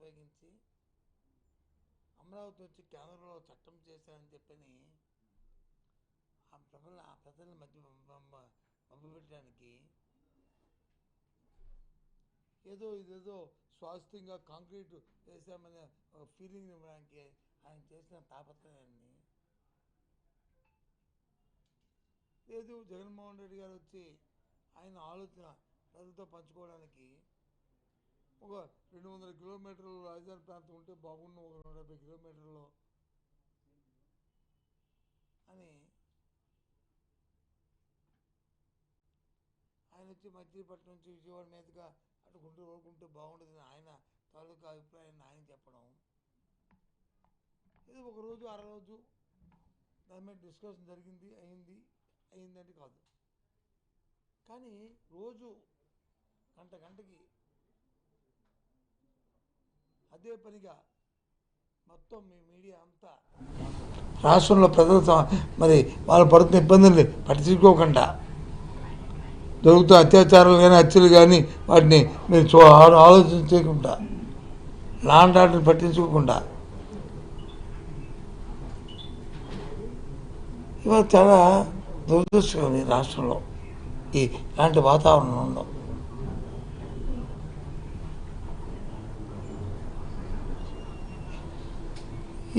ఉపయోగించి అమరావతి వచ్చి కేంద్రంలో చట్టం చేశారని చెప్పని ఆ ప్రజల మధ్య మభ్యపెట్టడానికి ఇదేదో స్వాస్థ్యంగా కాంక్రీట్ వేసామనే ఫీలింగ్ ఇవ్వడానికి ఆయన చేసిన తాపత్రయాన్ని లేదు జగన్మోహన్ రెడ్డి గారు వచ్చి ఆయన ఆలోచన ప్రజలతో పంచుకోవడానికి ఒక 200 కిలోమీటర్లు రాజధాని ప్రాంతం ఉంటే బాగుండు, ఒక 170 కిలోమీటర్లు అని ఆయన వచ్చి మచిలీపట్నం నుంచి విజయవాడ మీదుగా అటు గుంటూరు వరకుంటే బాగుంటుందని ఆయన తాలూకా అభిప్రాయాన్ని ఆయన చెప్పడం. ఇది ఒకరోజు అరరోజు దాని మీద డిస్కషన్ జరిగింది, అయిందంటే కాదు. కానీ రోజు గంటకి అదే పనిగా మొత్తం మీ మీడియా అంతా రాష్ట్రంలో ప్రజలతో మరి వాళ్ళు పడుతున్న ఇబ్బందుల్ని పట్టించుకోకుండా, జరుగుతున్న అత్యాచారాలు కానీ హత్యలు కానీ వాటిని మీరు ఆలోచన చేయకుండా, లా అండ్ ఆర్డర్ని పట్టించుకోకుండా ఇవాళ చాలా దురదృష్టం ఈ రాష్ట్రంలో ఇలాంటి వాతావరణంలో.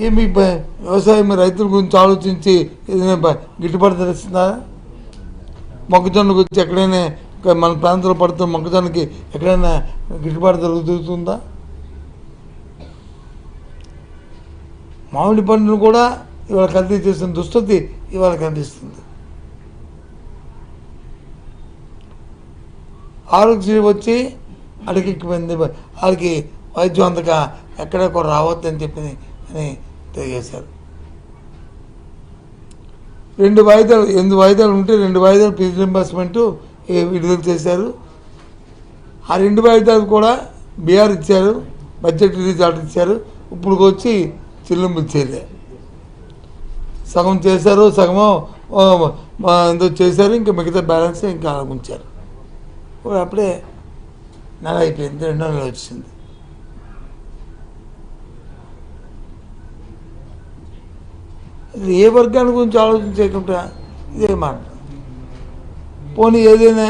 ఏమి వ్యవసాయం రైతుల గురించి ఆలోచించి ఏదైనా గిట్టుబాటు తెలుస్తుందా? మొక్కజొన్న గురించి ఎక్కడైనా మన ప్రాంతంలో పడుతున్న మొక్కజొన్నకి ఎక్కడైనా గిట్టుబాటు జరుగుతుందా? మామిడి పండును కూడా ఇవాళ కల్తీ చేసిన దుస్థితి ఇవాళ కనిపిస్తుంది. ఆరోగ్యశ్రీ వచ్చి అడిగిపోయింది, వాళ్ళకి వైద్యం అంతగా ఎక్కడ కూడా రావద్దని చెప్పి అని తెలియజేశారు. 8 వాయిదాలు ఉంటే 2 వాయిదాలు ఫీజు రింబర్స్మెంట్ విడుదల చేశారు. ఆ 2 వాయిదాలు కూడా బీఆర్ ఇచ్చారు, బడ్జెట్ రిలీజ్ ఆర్డర్ ఇచ్చారు. ఇప్పుడు వచ్చి చెల్లింపు చేయలే, సగం చేశారు, సగమో ఎంతో చేశారు, ఇంకా మిగతా బ్యాలెన్స్ ఇంకా ఉంచారు. అప్పుడే నెల అయిపోయింది, 2వ నెల వచ్చింది. ఏ వర్గాన్ని గురించి ఆలోచన చేయకుండా ఇదే మాట. పోనీ ఏదైనా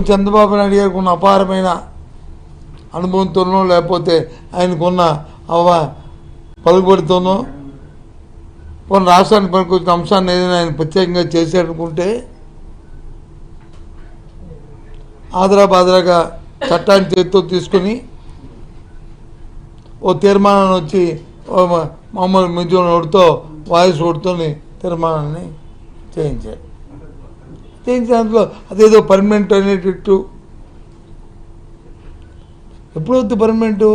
చంద్రబాబు నాయుడు గారికి ఉన్న అపారమైన అనుభవంతోనో లేకపోతే ఆయనకున్న పలుకుబడితోనో పోనీ రాష్ట్రానికి పనికొచ్చిన అంశాన్ని ఏదైనా ఆయన ప్రత్యేకంగా చేశాడనుకుంటే ఆదరాబాదరాగా చట్టాన్ని చేతితో తీసుకుని ఓ తీర్మానాన్ని వచ్చి మామూలు మెజారిటీ ఓటుతో వాయిస్ ఓటుతోని తీర్మానాన్ని చేయించారు. దాంట్లో అదేదో పర్మనెంట్ అనేటట్టు ఎప్పుడు వద్దు పర్మనెంటు?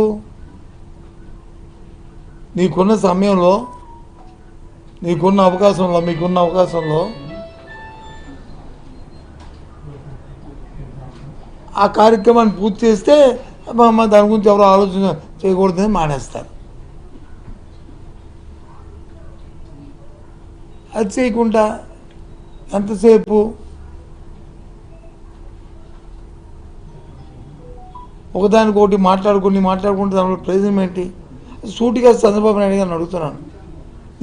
నీకున్న సమయంలో, మీకున్న అవకాశంలో ఆ కార్యక్రమాన్ని పూర్తి చేస్తే దాని గురించి ఎవరు ఆలోచన చేయకూడదని మానేస్తారు. అది చేయకుండా ఎంతసేపు ఒకదానికొకటి మాట్లాడుకుంటే దానిలో ప్రయోజనం ఏంటి? సూటిగా చంద్రబాబు నాయుడు గారిని అడుగుతున్నాను.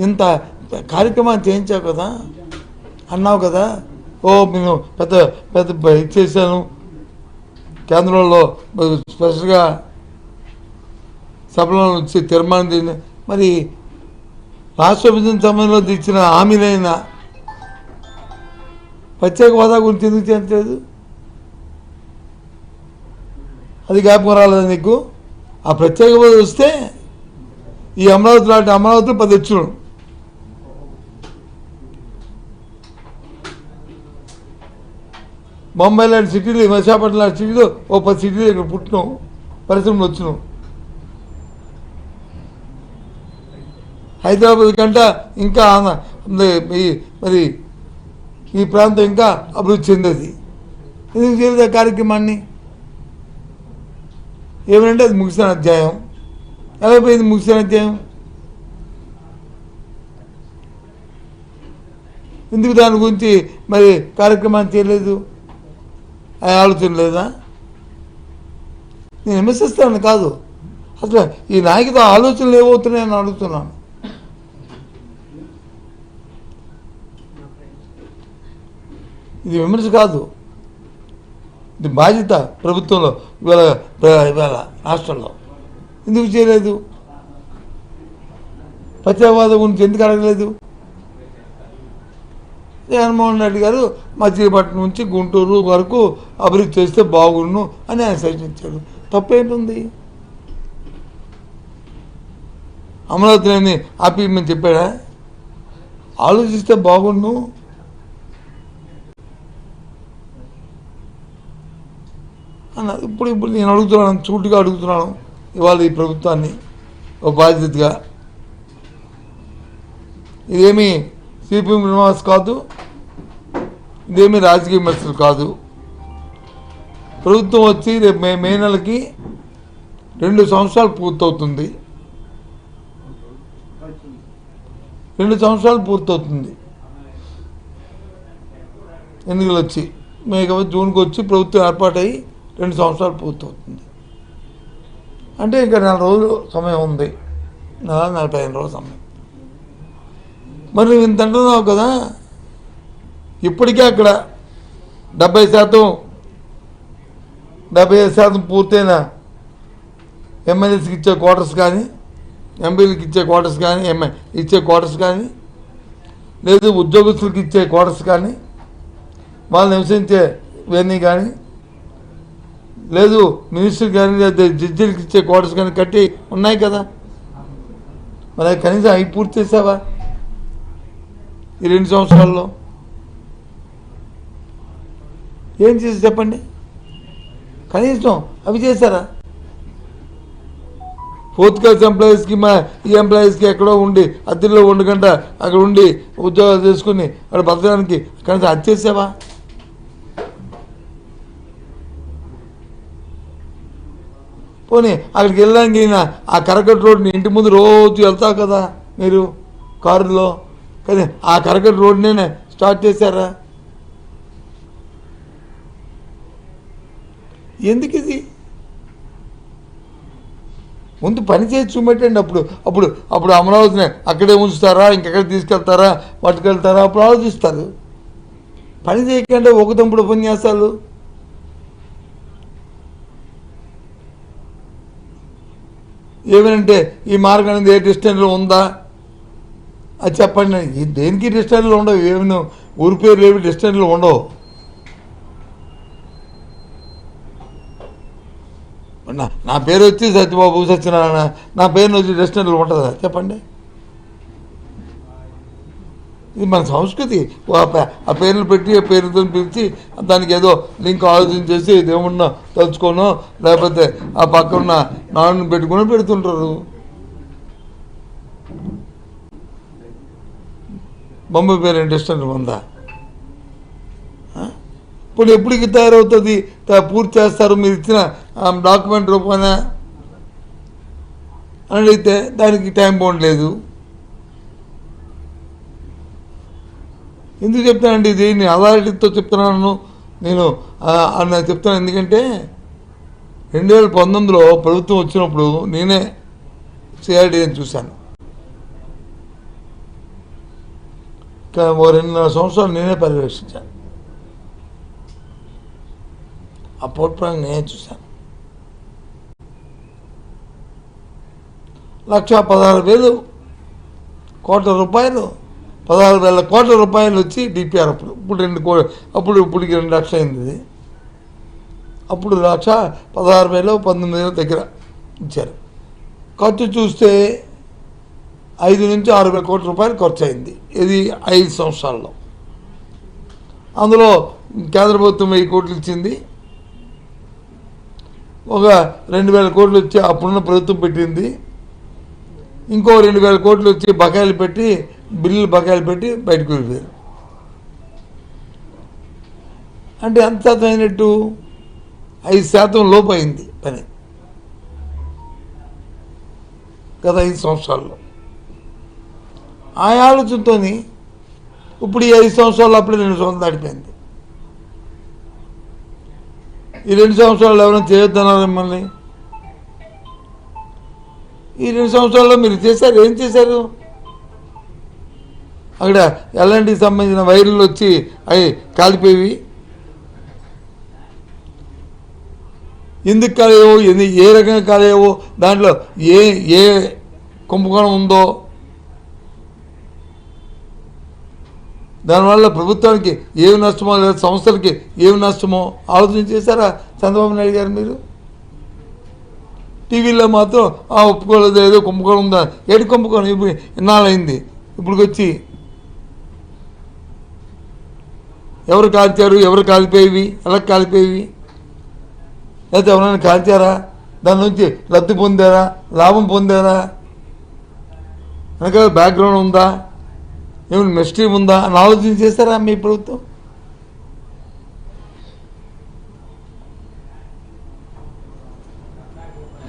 ఇంత కార్యక్రమాన్ని చేయించావు కదా, అన్నావు కదా, నేను పెద్ద ఇచ్చేసాను, కేంద్రంలో స్పెషల్గా సభలో వచ్చి తీర్మానం, మరి రాష్ట్ర విభజన సమయంలో ఇచ్చిన హామీలైన ప్రత్యేక హోదా గురించి ఎందుకు చేయట్లేదు? అది జ్ఞాపకం రాలేదు నీకు? ఆ ప్రత్యేక హోదా వస్తే ఈ అమరావతి లాంటి అమరావతిలో 10 వచ్చును. బొంబాయి లాంటి సిటీలు, విశాఖపట్నం లాంటి సిటీలో ఓ 10 సిటీలు ఇక్కడ పుట్టినాం, పరిశ్రమలు వచ్చినాం. హైదరాబాద్ కంటే ఇంకా మరి ఈ ప్రాంతం ఇంకా అభివృద్ధి చెందేది. ఎందుకు చేయలేదు ఆ కార్యక్రమాన్ని? ఏమంటే అది ముగిసిన అధ్యాయం. ఎలా పోయింది ముగిసిన అధ్యాయం? ఎందుకు దాని గురించి మరి కార్యక్రమాన్ని చేయలేదు? ఆ ఆలోచన లేదా? నేను విమర్శిస్తాను కాదు, అసలు ఈ నాయకుడు ఆలోచనలు ఏమవుతున్నాయని అడుగుతున్నాను. ఇది విమర్శ కాదు, ఇది బాధ్యత ప్రభుత్వంలో. ఇవాళ రాష్ట్రంలో ఎందుకు చేయలేదు? ప్రత్యేకవాదం గురించి ఎందుకు అడగలేదు? జగన్మోహన్ రెడ్డి గారు మచిలీపట్నం నుంచి గుంటూరు వరకు అభివృద్ధి చేస్తే బాగుండు అని ఆయన సూచించాడు. తప్పేంటుంది? అమరావతిని ఆపిమని చెప్పాడా? ఆలోచిస్తే బాగుండు. అన్న ఇప్పుడు నేను అడుగుతున్నాను, సూటిగా అడుగుతున్నాను ఇవాళ ఈ ప్రభుత్వాన్ని ఒక బాధ్యతగా. ఇదేమీ సిపిఎం విమర్శ కాదు, ఇదేమీ రాజకీయ విమర్శలు కాదు. ప్రభుత్వం వచ్చి రేపు మే నెలకి 2 సంవత్సరాలు పూర్తవుతుంది. 2 సంవత్సరాలు పూర్తవుతుంది ఎన్నికలు వచ్చి. జూన్కి వచ్చి ప్రభుత్వం ఏర్పాటయ్యి 2 సంవత్సరాలు పూర్తవుతుంది. అంటే ఇంకా 4 రోజులు సమయం ఉంది, 45 రోజుల సమయం. మరి నువ్వు ఇంత అంటున్నావు కదా, ఇప్పటికే అక్కడ 75% పూర్తయిన ఎమ్మెల్యేస్కి ఇచ్చే క్వార్టర్స్ కానీ, ఎంపీలకు ఇచ్చే క్వార్టర్స్ కానీ, ఇచ్చే క్వార్టర్స్ కానీ, లేదు ఉద్యోగస్తులకు ఇచ్చే క్వార్టర్స్ కానీ, వాళ్ళు నివసించే ఇవన్నీ కానీ, లేదు మినిస్టర్ కానీ, లేదా జడ్జీలకు ఇచ్చే క్వార్టర్స్ కానీ కట్టి ఉన్నాయి కదా. మరి కనీసం అవి పూర్తి చేసావా ఈ 2 సంవత్సరాల్లో? ఏం చేసి చెప్పండి, కనీసం అవి చేశారా? 4th క్లాస్ ఎంప్లాయీస్కి, ఈ ఎంప్లాయీస్కి ఎక్కడో ఉండి అద్దెల్లో ఉండకుండా అక్కడ ఉండి ఉద్యోగాలు చేసుకుని అక్కడ బతకడానికి కనీసం అది చేసావా? పోనీ అక్కడికి వెళ్ళడానికి ఆ కరకట్ట రోడ్ని ఇంటి ముందు రోజు వెళ్తావు కదా మీరు కారులో, కానీ ఆ కరకట్ట రోడ్నే స్టార్ట్ చేశారా? ఎందుకు ఇది? ముందు పని చేసి చూపెట్టండి. అప్పుడు అమరావతిని అక్కడే ఉంచుతారా, ఇంకెక్కడ తీసుకెళ్తారా, పట్టుకెళ్తారా, అప్పుడు ఆలోచిస్తారు. పని చేయకుండా ఒక తంపుడు ఉపన్యాసాలు. ఏమనంటే ఈ మార్గం అనేది ఏ డిస్టెన్స్లో ఉందా అది చెప్పండి. దేనికి డిస్టెన్స్లో ఉండవు, ఏమైనా ఊరి పేర్లు ఏమి డిస్టెన్స్లో ఉండవు. నా పేరు వచ్చి సత్యబాబు సత్యనారాయణ, నా పేరుని వచ్చి డిస్టెన్స్లో ఉంటుందా చెప్పండి? ఇది మన సంస్కృతి. ఆ పేర్లు పెట్టి ఆ పేరుతో పిలిచి దానికి ఏదో లింక్ ఆలోచన చేసి దేవుణ్ణి తలుచుకోనో లేకపోతే ఆ పక్కన నాడుని పెట్టుకుని పెడుతుంటారు. బొమ్మ పేరు డిస్టెన్స్ ఉందా? ఇప్పుడు ఎప్పటికి తయారవుతుంది, పూర్తి చేస్తారు మీరు ఇచ్చిన డాక్యుమెంట్ రూపాన అని అడిగితే దానికి టైం బౌండ్ లేదు. ఎందుకు చెప్తానండి ఇది? నేను అథారిటీతో చెప్తున్నాను, నేను చెప్తాను. ఎందుకంటే 2019లో ప్రభుత్వం వచ్చినప్పుడు నేనే సిఆర్డీని చూశాను. ఓ 2.5 సంవత్సరాలు నేనే పర్యవేక్షించాను. ఆ పోర్ట్ప్లాన్ నేనే చూశాను. 1,16,000 కోట్ల రూపాయలు, 16,000 కోట్ల రూపాయలు వచ్చి డిపిఆర్ ఇప్పటికి 2 లక్షలు అయింది. అప్పుడు 1,16,000 19,000 దగ్గర ఇచ్చారు. ఖర్చు చూస్తే 5 నుంచి 6,000 కోట్ల రూపాయలు ఖర్చు అయింది. ఇది 5 సంవత్సరాల్లో. అందులో కేంద్ర ప్రభుత్వం 1000 కోట్లు ఇచ్చింది, ఒక 2,000 కోట్లు వచ్చి అప్పుడున్న ప్రభుత్వం పెట్టింది, ఇంకో 2,000 కోట్లు వచ్చి బకాయిలు పెట్టి బిల్లులు బకాయిలు పెట్టి బయటకు వెళ్ళిపోయారు. అంటే ఎంత శాతం అయినట్టు? 5% లోపు అయింది పని గత 5 సంవత్సరాల్లో. ఆ ఆలోచనతో ఇప్పుడు ఈ 5 సంవత్సరాలు అప్పుడే 2 సంవత్సరాలు దాటిపోయింది. ఈ 2 సంవత్సరాలు ఎవరైనా చేయొద్దన్నారు మిమ్మల్ని? ఈ 2 సంవత్సరాల్లో మీరు చేశారు, ఏం చేశారు? అక్కడ ఎల్ఎన్టీకి సంబంధించిన వైర్లు వచ్చి అవి కాలిపోయి ఎందుకు కాలేవో, ఏ రకంగా కాలేవో, దాంట్లో ఏ కుంభకోణం ఉందో, దానివల్ల ప్రభుత్వానికి ఏమి నష్టమో లేదా సంస్థలకి ఏమి నష్టమో ఆలోచన చేశారా చంద్రబాబు నాయుడు గారు? మీరు టీవీలో మాత్రం ఒప్పుకోలేదు, ఏదో కుంభకోణం ఉందా. ఏడు కుంభకోణం ఇప్పుడు ఇన్నాళ్ళైంది, ఇప్పుడుకొచ్చి ఎవరు కాల్చారు, ఎవరు కాలిపోయేవి, ఎలా కాలిపోయేవి, లేకపోతే ఎవరైనా కాల్చారా, దాని నుంచి లబ్ధి పొందారా, లాభం పొందారా, వెనకాల బ్యాక్గ్రౌండ్ ఉందా, ఏమైనా మిస్టరీ ఉందా అని ఆలోచన చేశారా మీ ప్రభుత్వం?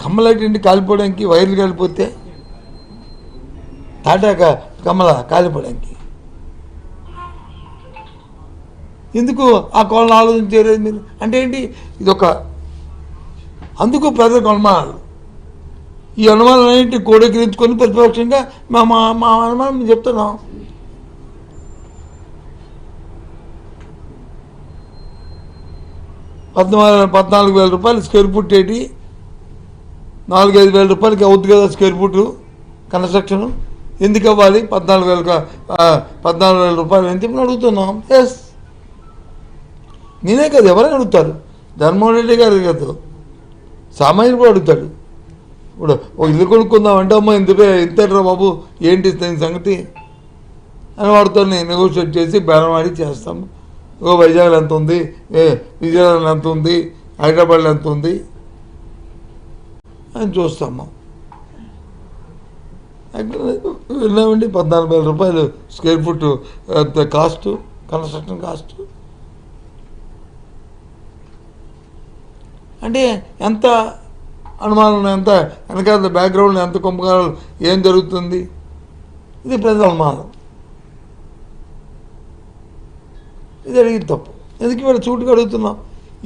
కమ్మలైట్ కాలిపోవడానికి వైర్లు కాలిపోతే తాటాక కమ్మల కాలిపోవడానికి ఎందుకు ఆ కోళ్ళను ఆలోచన చేయలేదు మీరు? అంటే ఏంటి ఇదొక, అందుకు ప్రజలకు అనుమానాలు. ఈ అనుమానాలన్నింటి కోడెక్కిరించుకొని ప్రతిపక్షంగా మా అనుమానం మేము చెప్తున్నాం. ₹14,000 స్క్వేర్ ఫుట్ ఏంటి, 4-5 వేల రూపాయలకి అవుద్ది కదా స్క్వేర్ ఫుట్ కన్స్ట్రక్షన్. ఎందుకు అవ్వాలి 14,000 రూపాయలు అని చెప్పి అడుగుతున్నాం. ఎస్, నేనే కదా, ఎవరైనా అడుగుతారు. జగన్మోహన్ రెడ్డి గారు కాదు, సామాన్యుడు కూడా అడుగుతాడు. ఇప్పుడు ఒక ఇల్లు కొనుక్కుందాం అంటే అమ్మ ఇంతరా బాబు ఏంటి సంగతి అని వాడితో నెగోషియేట్ చేసి బేరమాడి చేస్తాము. వైజాగ్లో ఎంత ఉంది, విజయనగరంలో ఎంత ఉంది, హైదరాబాద్లో ఎంత ఉంది అని చూస్తాము. విన్నామండి ₹14,000 square foot cost, construction cost. అంటే ఎంత అనుమానం, ఎంత వెనకాల బ్యాక్గ్రౌండ్, ఎంత కుంభకాలు, ఏం జరుగుతుంది, ఇది ప్రజల అనుమానం. ఇది అడిగింది తప్పు. ఎందుకు వీళ్ళు చూటుగా అడుగుతున్నాం.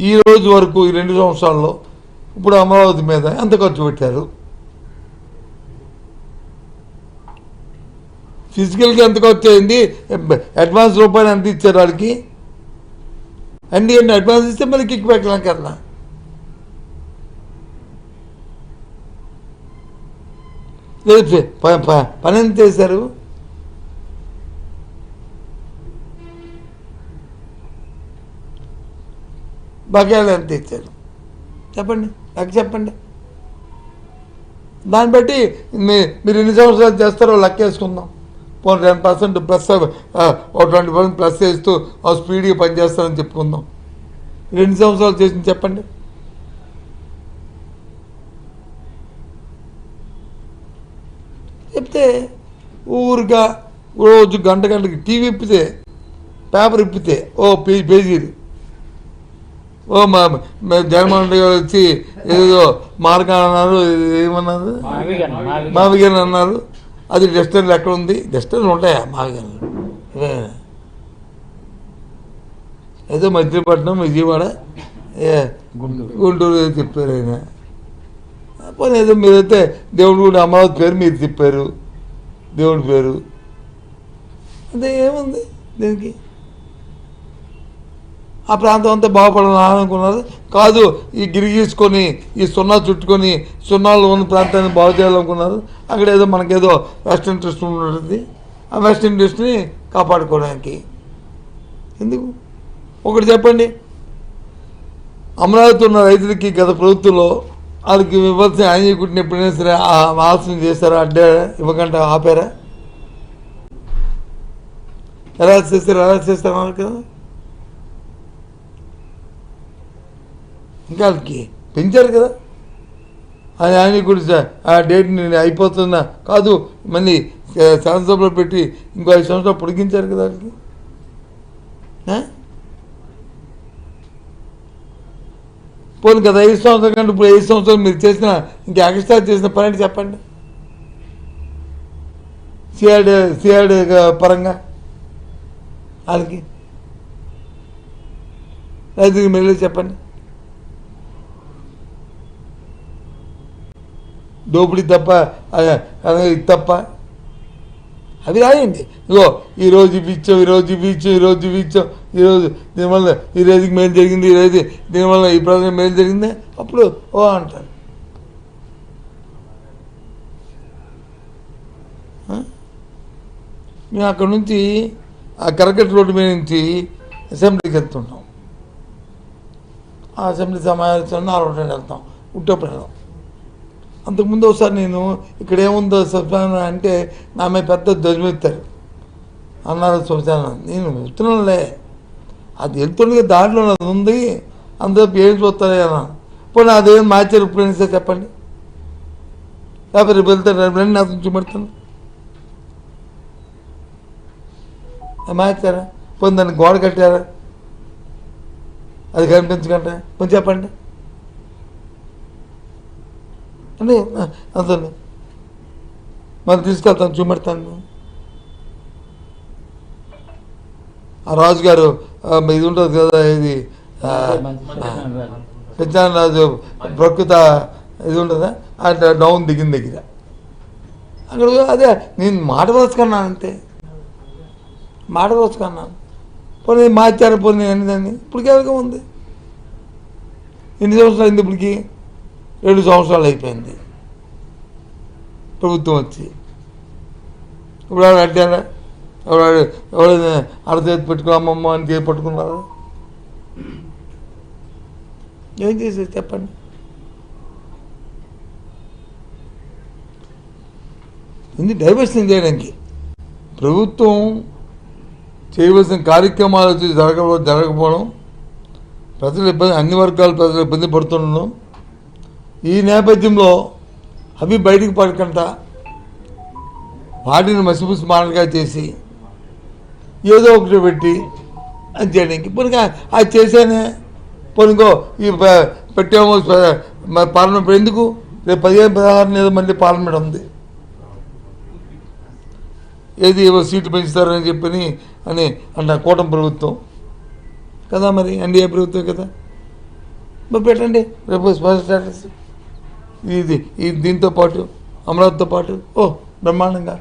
ఈ రోజు వరకు ఈ 2 సంవత్సరాల్లో ఇప్పుడు అమరావతి మీద ఎంత ఖర్చు పెట్టారు, ఫిజికల్గా ఎంత ఖర్చు అయింది, అడ్వాన్స్ రూపాయలు ఎంత ఇచ్చారు వాళ్ళకి, అన్నీ అడ్వాన్స్ ఇస్తే మళ్ళీ కిక్ బ్యాక్ కన్నా లేదు. పని ఎంత చేశారు? బకాయిలు ఎంత ఇచ్చారు చెప్పండి, నాకు చెప్పండి. దాన్ని బట్టి మీరు ఎన్ని సంవత్సరాలు చేస్తారో లెక్కేసుకుందాం. 10% ప్లస్, 20% ప్లస్ చేస్తూ స్పీడ్గా పనిచేస్తారని చెప్పుకుందాం. 2 సంవత్సరాలు చేసింది చెప్పండి. చెప్తే ఊరిగా రోజు గంటకి టీవీ ఇప్పితే, పేపర్ ఇప్పితే పేజీలు జగన్మోహన్ రెడ్డి గారు వచ్చి ఏదో మార్గాన్ అన్నారు, ఏమన్నారు మావిగన్ అన్నారు. అది డస్టర్లు ఎక్కడ ఉంది, డస్టర్లు ఉంటాయా మావిగన్లు? ఏదో మచిలీపట్నం, విజయవాడ, గుంటూరు చెప్పారు ఆయన. పోనీ ఏదో మీరైతే దేవుడు కూడా అమరావతి పేరు మీరు చెప్పారు, దేవుడి పేరు, అంటే ఏముంది దీనికి? ఆ ప్రాంతం అంతా బాగుపడాలని అనుకున్నారు. కాదు, ఈ గిరిగీసుకొని ఈ సున్నా చుట్టుకొని సున్నాలో ఉన్న ప్రాంతాన్ని బాగు చేయాలనుకున్నారు. అక్కడ ఏదో మనకేదో వెస్ట్ ఇంట్రెస్ట్ ఉంటుంది, ఆ వెస్ట్ ఇంట్రెస్ట్ని కాపాడుకోవడానికి. ఎందుకు? ఒకటి చెప్పండి, అమరావతి ఉన్న రైతులకి గత ప్రభుత్వంలో వాళ్ళకి ఇవ్వాల్సిన ఆయన కుట్టిన ఎప్పుడైనా సరే ఆలోచన చేస్తారా? అడ్డే ఇవ్వకుండా ఆపారా? ఎలా చేస్తారు అన్నారు కదా. ఇంకా వాళ్ళకి పెంచారు కదా ఆయన కూడా. ఆ డేట్ని అయిపోతున్నా కాదు, మళ్ళీ శాసనసభలో పెట్టి ఇంకో 5 సంవత్సరాలు పొడిగించారు కదా వాళ్ళకి. పోనీ కదా 5 సంవత్సరాల కంటే ఇప్పుడు 5 సంవత్సరాలు మీరు చేసిన ఇంకా ఎక్స్ట్రా చేసిన పని చెప్పండి. సిఆర్డీ పరంగా వాళ్ళకి రైతుకి మెల్లి చెప్పండి. దోపిడీ తప్ప ఇది తప్ప అవి రాయండి. ఇగో ఈరోజు ఇప్పించాం, ఈరోజు ఇప్పించాం, ఈరోజు ఇప్పించాం, ఈరోజు దీనివల్ల ఈ రోజుకి మేలు జరిగింది, ఈరోజు దీనివల్ల ఈ ప్రజలకు మేలు జరిగింది, అప్పుడు ఓ అంటారు. మేము అక్కడ నుంచి ఆ కరకట్ట రోడ్డు మీద నుంచి అసెంబ్లీకి వెళ్తుంటాం. ఆ అసెంబ్లీ సమావేశంలో ఆలోచన వెళ్తాం, ఉట్టప్పుడు వెళ్తాం. అంతకుముందు ఒకసారి నేను ఇక్కడ ఏముందో శ్మశానం అంటే నా మీద పెద్ద ధ్వజమెత్తారు, అన్నారు శ్మశానం. నేను వెళ్తున్నానులే, అది వెళ్తుండగా దాంట్లో అది ఉంది, అందరూ ఏం చూస్తారే అన్నా. పోనీ అదేం మార్చారు ఇప్పుడు సార్ చెప్పండి, లేకపోతే రేపు వెళ్తాను, రేపు రండి నాతో చూపెడతాను, మార్చారా? పోనీ దాన్ని గోడ కట్టారా? అది కనిపించకంటే కొంచెం చెప్పండి అంటే అంతే. మరి తీసుకెళ్తాను, చూపెడతాను. ఆ రాజుగారు ఇది ఉంటుంది కదా, ఇది పెంచారాజు ప్రకృత ఇది ఉంటుందా అట్లా డౌన్ దిగిన దగ్గర అక్కడ అదే నేను మాట వరుసకున్నాను, అంతే మాట వరుసకున్నాను. పోనీ మార్చారు, పోనీ అనిదాన్ని ఇప్పటికే ఎవరిగా ఉంది. ఎన్ని సంవత్సరాలు అయింది? ఇప్పటికి 7 సంవత్సరాలు అయిపోయింది ప్రభుత్వం వచ్చి. ఇప్పుడు ఎవరు అడ్డారా? ఎవరైనా అరచేతి పెట్టుకుని అమ్మమ్మ అని చేసి పట్టుకున్నారా? ఏం చేసేది చెప్పండి? ఇది డైవర్షన్ చేయడానికి ప్రభుత్వం చేయవలసిన కార్యక్రమాలు జరగకపోవడం, ప్రజలు ఇబ్బంది, అన్ని వర్గాల ప్రజలు ఇబ్బంది పడుతున్నాం. ఈ నేపథ్యంలో అవి బయటకు పడకుండా వాటిని మసిపూసి మాటలుగా చేసి ఏదో ఒకటి పెట్టి అది చేయడానికి పోనీ అది చేశానే పోనిగో ఈ పెట్టాము పార్లమెంట్ ఎందుకు? రేపు 15-16 ఏదో మళ్ళీ పార్లమెంట్ ఉంది, ఏది సీట్లు పెంచుతారని చెప్పని అని అంట కూటమి ప్రభుత్వం కదా, మరి ఎన్డీఏ ప్రభుత్వం కదా, మరి పెట్టండి రేపు స్పెషల్ స్టేటస్. ఇది దీంతో పాటు అమరావతితో పాటు బ్రహ్మాండంగా.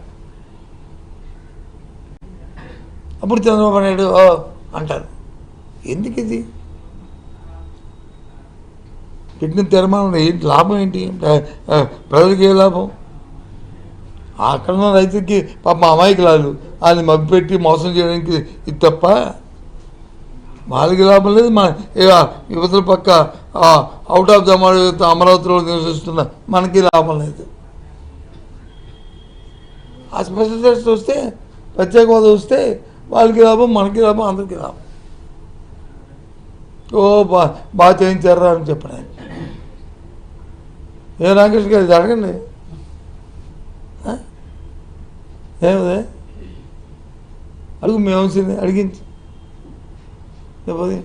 అప్పుడు చంద్రబాబు నాయుడు అంటారు. ఎందుకు ఇది పెట్టిన తీర్మానం ఏంటి? లాభం ఏంటి? ప్రజలకి ఏ లాభం? అక్కడ ఉన్న రైతులకి పాప అమాయకులాలు వాళ్ళని మభ్యపెట్టి మోసం చేయడానికి ఇది తప్ప వాళ్ళకి లాభం లేదు. మన యువతల పక్క అవుట్ ఆఫ్ ద అమరావతిలో నివసిస్తున్న మనకి లాభం లేదు. ఆ స్పెషల్ స్టేటస్ వస్తే, ప్రత్యేక హోదా వస్తే వాళ్ళకి లాభం, మనకి లాభం, అందరికీ లాభం. బాగా చేయించారా అని చెప్పండి. ఏ రామకృష్ణ గారు అడగండి, ఏమదే అడుగు, మేము అడిగించి లేకపోతే